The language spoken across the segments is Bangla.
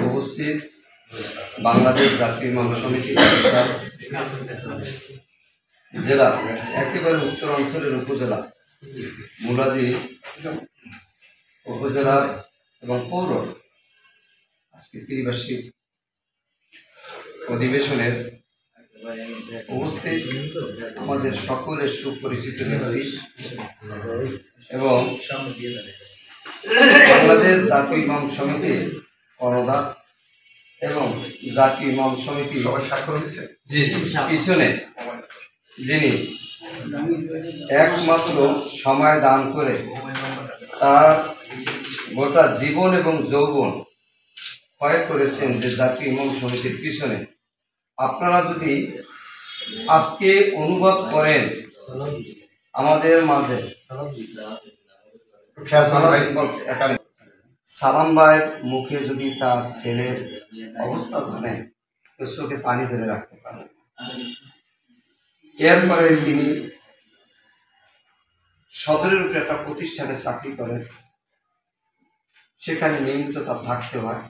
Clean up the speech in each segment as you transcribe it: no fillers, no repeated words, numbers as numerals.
উপস্থিত বাংলাদেশ জাতীয় ইমাম সমিতি জেলা একেবারে উত্তর অঞ্চলের উপজেলা মুলাদি উপজেলা এবং পৌর আজকে ত্রিবার্ষিক অধিবেশনের উপস্থিত আমাদের সকলের সুপরিচিত ব্যক্তি এবং বাংলাদেশ জাতীয় ইমাম সমিতি করদা এবং জাতীয় ইমাম সমিতি পিছনে যিনি একমাত্র সময় দান করে তার গোটা জীবন এবং যৌবন ক্ষয় করেছেন যে জাতীয় ইমাম সমিতির পিছনে আপনারা যদি আজকে অনুভব করেন আমাদের মাঝে সালাম ভাইয়ের মুখে যদি তার ছেলের অবস্থা জানেন তো চোখে পানি ধরে রাখতে পারেন। এরপরে তিনি সদরের উপরে একটা প্রতিষ্ঠানে চাকরি করেন, সেখানে নিয়মিত তার থাকতে হয়।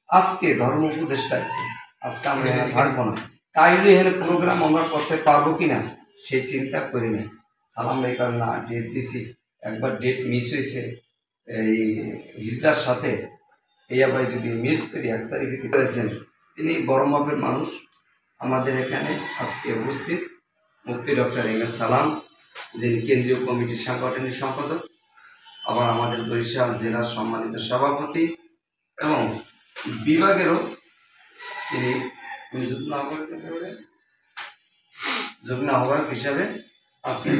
আজকে ধর্ম উপদেষ্টা আছে, আজকে আমরা এখানে থাকবো না, তাইলে এখানে প্রোগ্রাম আমরা করতে পারবো কিনা সেই চিন্তা করি না। সালাম ভাই কারণ না ডেট দিছি, একবার ডেট মিস হয়েছে এই হিজড়ার সাথে, এই ভাই যদি মিস করি 1 তারিখে করেছেন। তিনি বড় মাপের মানুষ। আমাদের এখানে আজকে উপস্থিত মুফতি ডক্টর এম.এ. সালাম, যিনি কেন্দ্রীয় কমিটির সাংগঠনিক সম্পাদক, আবার আমাদের বরিশাল জেলার সম্মানিত সভাপতি এবং বিভাগেরও তিনি যুগ্ম আহ্বায়ক হিসাবে আছেন।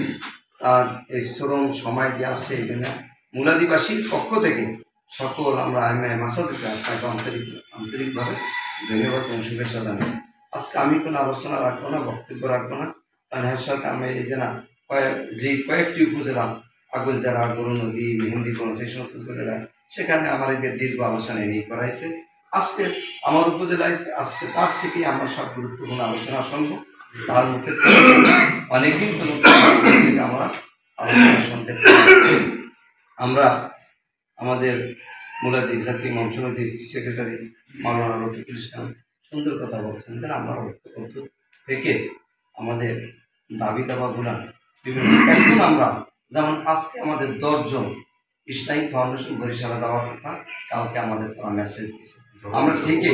তার এই শ্রম সময় দিয়ে আসছে এখানে মুলাদিবাসীর পক্ষ থেকে সকল আমরা মাসাদিকে আপনাকে আন্তরিকভাবে ধন্যবাদ এবং শুভেচ্ছা জানাই। আজকে আমি কোনো আলোচনা রাখবো না, বক্তব্য রাখবো না, কারণ এর সাথে আমি এই যে না কয়েকটি উপজেলা আগলজারা, গরু নদী, মেহেন্দিগঞ্জ, সেই সমস্ত উপজেলা, সেখানে আমার এদের দীর্ঘ আলোচনা নিয়ে করাইছে। আজকে আমার উপজেলায় আজকে তার থেকেই আমরা সব গুরুত্বপূর্ণ আলোচনা শুনবো। তার মুখে অনেকদিন আমরা আলোচনা শুনতে আমরা আমাদের মুলাদি জাতীয় ইমাম সমিতির সেক্রেটারি মাওলানা রফিকুল ইসলাম সুন্দর কথা বলছেন যে আমরা ঐক্যবদ্ধ থেকে আমাদের দাবি দাবাগুলা বিভিন্ন এখন আমরা যেমন আজকে আমাদের 10 জন ইসলামিক ফাউন্ডেশন বরিশালে দেওয়ার কথা, কালকে আমাদের তারা মেসেজ দিচ্ছে। আমরা ঠিকই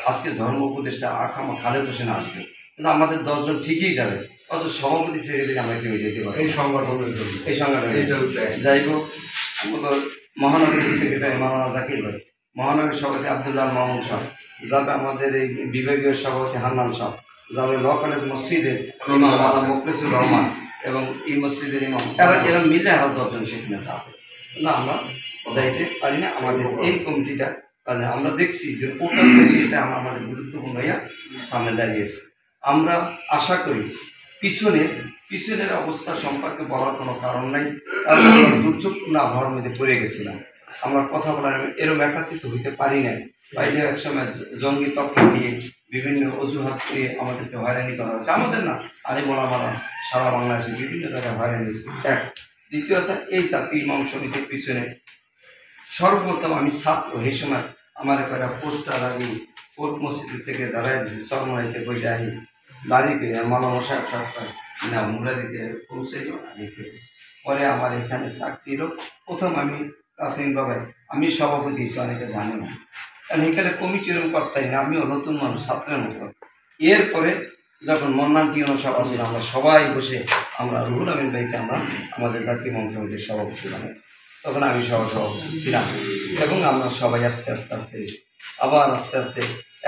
আজকে ধর্ম উপদেষ্টা আখামা খালেদ হোসেন আসবে, কিন্তু আমাদের 10 জন ঠিকই যাবে, অথচ সভাপতি সেক্রেটারি আমরা কেউ যেতে পারি এই সংগঠনের জন্য। এই সংগঠনে যাই হোক, আমাদের মহানগরীর সেক্রেটারি মাওলানা জাকির ভাই, মহানগরীর সভাপতি আব্দুল্লাহ মাহমুদ সাহেব যাবে, আমাদের এই বিভাগীয় সভাপতি হান্নান সাহেব যাবে, ল কলেজ মসজিদের ইমাম মাওলানা মুখলিসুর রহমান এবং এই মসজিদের ইমাম, এরা মিলে আরও 10 জন সেখানে যাবে। না আমরা যাইতে পারি না। আমাদের এই কমিটিটা আমরা দেখছি যে ওটা সেক্রেটারিটা আমাদের গুরুত্বপূর্ণ হইয়া সামনে দাঁড়িয়েছে। আমরা আশা করি পিছনের অবস্থা সম্পর্কে বলার কোনো কারণ নাই, কারণ আমরা দুর্যোগপূর্ণ আবহাওয়ার মধ্যে পড়ে গেছিলাম। আমরা কথা বলার এরকম একাত্রিত হইতে পারি নাই। বাইরে একসময় জঙ্গি তথ্য দিয়ে বিভিন্ন অজুহাত দিয়ে আমাদেরকে হয়রানি করা হয়েছে, আমাদের না আলিমোলা মারা সারা বাংলাদেশে বিভিন্ন জায়গায় হয়রানি হয়েছে। এক দ্বিতীয়ত, এই জাতীয় ইমাম সমিতির পিছনে সর্বপ্রথম আমি ছাত্র, এই সময় আমার একটা পোস্টার আমি কোর্ট মসজিদ থেকে দাঁড়াই দিয়েছি, চরমাইতে বইটা আহি বাড়ি পেয়ে মালানা সাহেব সরকার না মুলাদিতে পৌঁছাইল। পরে আমার এখানে চাকরিরও প্রথম আমি প্রাথমিকভাবে আমি সভাপতি হিসেবে, অনেকে জানে না, কারণ এখানে কমিটির কর্তাই না, আমিও নতুন মানুষ, ছাত্রের মতো। এরপরে যখন মন্নান টিউনো সভা ছিল, আমরা সবাই বসে আমরা রুহুল আমিন ভাইকে আমরা আমাদের জাতীয় ইমাম সমিতির সভাপতি বানাইছি, তখন আমি সভাপতি ছিলাম এবং আমরা সবাই আস্তে আস্তে আবার আস্তে আস্তে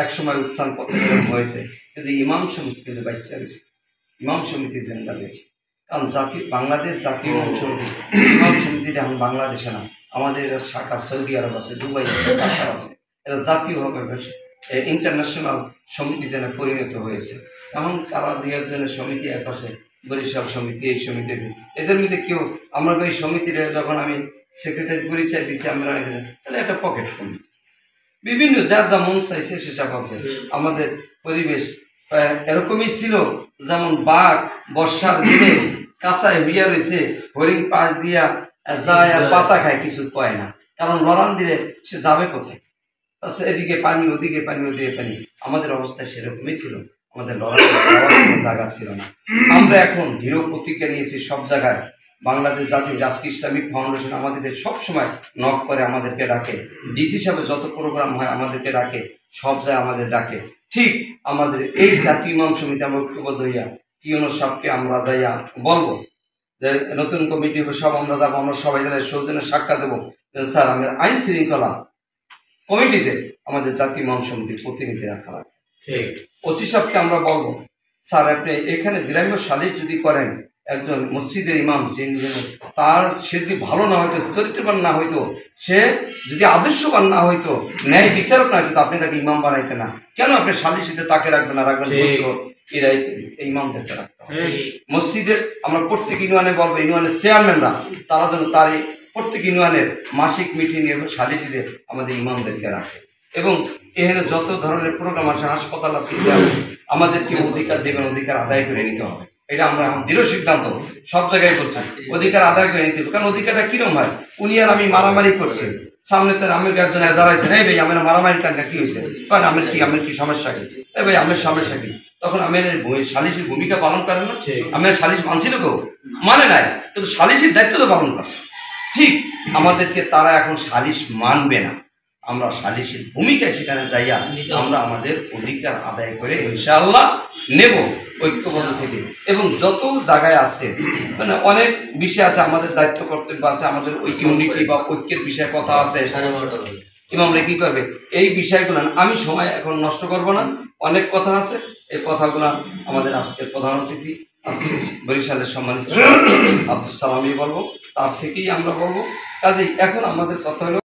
একসময় উত্থান পতন হয়েছে, কিন্তু ইমাম সমিতি কিন্তু বাচ্চা রয়েছে, ইমাম সমিতি জেন্দা রয়েছে। কারণ বাংলাদেশ জাতীয় ইমাম সমিতিটা এখন বাংলাদেশে না, আমাদের এরা শাখা সৌদি আরব আছে, দুবাই আছে, কাতার আছে, এরা জাতীয়ভাবে ইন্টারন্যাশনাল সমিতিতে পরিণত হয়েছে। এখন তারা 2 একজনের সমিতি এক আছে, বরিশাল সমিতি, এই সমিতি, এদের মধ্যে কেউ আমরা এই সমিতির যখন আমি সেক্রেটারি পরিচয় দিচ্ছি, আমরা তাহলে একটা পকেট কমিটি, বিভিন্ন যার যা মন চাইছে সেসব আছে। আমাদের পরিবেশ এরকমই ছিল, যেমন বাঘ বর্ষার দিনে কাঁচায় হইয়া রয়েছে, হরিণ পাশ দিয়া যায় আর পাতা খায়, কিছু কয় না, কারণ লড়ান দিলে সে যাবে কোথায়? আচ্ছা, এদিকে পানি, ওদিকে পানি, ওদিকে পানি। আমাদের অবস্থা সেরকমই ছিল, আমাদের লড়াই কোনো জায়গা ছিল না। আমরা এখন দৃঢ় প্রতিজ্ঞা নিয়েছি সব জায়গায়। বাংলাদেশ জাতীয় রাজকীয় ইসলামিক ফাউন্ডেশন আমাদেরকে সবসময় নক করে, আমাদেরকে ডাকে। ডিসি সাহেব যত প্রোগ্রাম হয় আমাদেরকে ডাকে, সব জায়গায় আমাদের ডাকে। ঠিক আমাদের এই জাতীয় ইমাম সমিতি আমরা ঐক্যবদ্ধ হইয়া টিউনো সাহেবকে আমরা যাইয়া বলবো যে নতুন কমিটি সব আমরা যাবো, আমরা সবাই সৌজন্যে সাক্ষাৎ দেবো, স্যার আমাদের আইন শৃঙ্খলা কমিটিতে আমাদের জাতীয় ইমাম সমিতির প্রতিনিধি রাখা লাগে। ওসি সাহেবকে আমরা বলবো, স্যার আপনি এখানে গ্রাম্য সালিশ যদি করেন, একজন মসজিদের ইমাম যিনি তার সে যদি ভালো না হইতো, চরিত্রবান না হইতো, সে যদি আদর্শবান না হইতো, ন্যায় বিচারক না হইতো, আপনি তাকে ইমাম বানাইতে না। কেন আপনি সালিশিতে তাকে রাখবেন না, রাখবেন এরাই ইমামদেরকে রাখতে হবে। মসজিদের আমরা প্রত্যেক ইউনিয়নে বলবো, ইউনিয়নের চেয়ারম্যানরা তারা যেন তার প্রত্যেক ইউনিয়নের মাসিক মিটিং এবং সালিশিতে আমাদের ইমামদেরকে রাখে। এবং এখানে যত ধরনের প্রোগ্রাম আছে, হাসপাতাল আছে, আমাদেরকে অধিকার দেবেন, অধিকার আদায় করে নিতে হবে। এটা আমরা এখন দৃঢ় সিদ্ধান্ত সব জায়গায় করছি, অধিকার আদায় করে নিতে হবে। কারণ অধিকারটা কিরম হয়, উনি আর আমি মারামারি করছি, সামনে তো আমি একজন দাঁড়াইছেন, এই ভাই আমার মারামারি কারণটা কি হয়েছে, কারণ আমার কি সমস্যা কি, এই ভাই আমার সমস্যা কি, তখন আমি সালিশের ভূমিকা পালন করেন না। আমি সালিশ মানছিল কেউ মানে নাই, কিন্তু সালিশের দায়িত্ব তো পালন করছে। ঠিক আমাদেরকে তারা এখন সালিশ মানবে না, আমরা সালিশের ভূমিকায় সেখানে যাইয়া আমরা আমাদের অধিকার আদায় করে ইনশাআল্লাহ নেব ঐক্যবদ্ধ থেকে। এবং যত জায়গায় আছে মানে অনেক বিষয় আছে, আমাদের দায়িত্ব কর্তব্য আছে, আমাদের ওই ইউনিটি বা ঐক্যের বিষয়ে কথা আছে, ইমামরা কি করবে এই বিষয়গুলো। আমি সময় এখন নষ্ট করব না, অনেক কথা আছে, এই কথাগুলো আমাদের আজকের প্রধান অতিথি আজকে বরিশালের সম্মানিত আব্দুল সালামই বলবো, তার থেকেই আমরা বলবো। কাজেই এখন আমাদের কথা হলো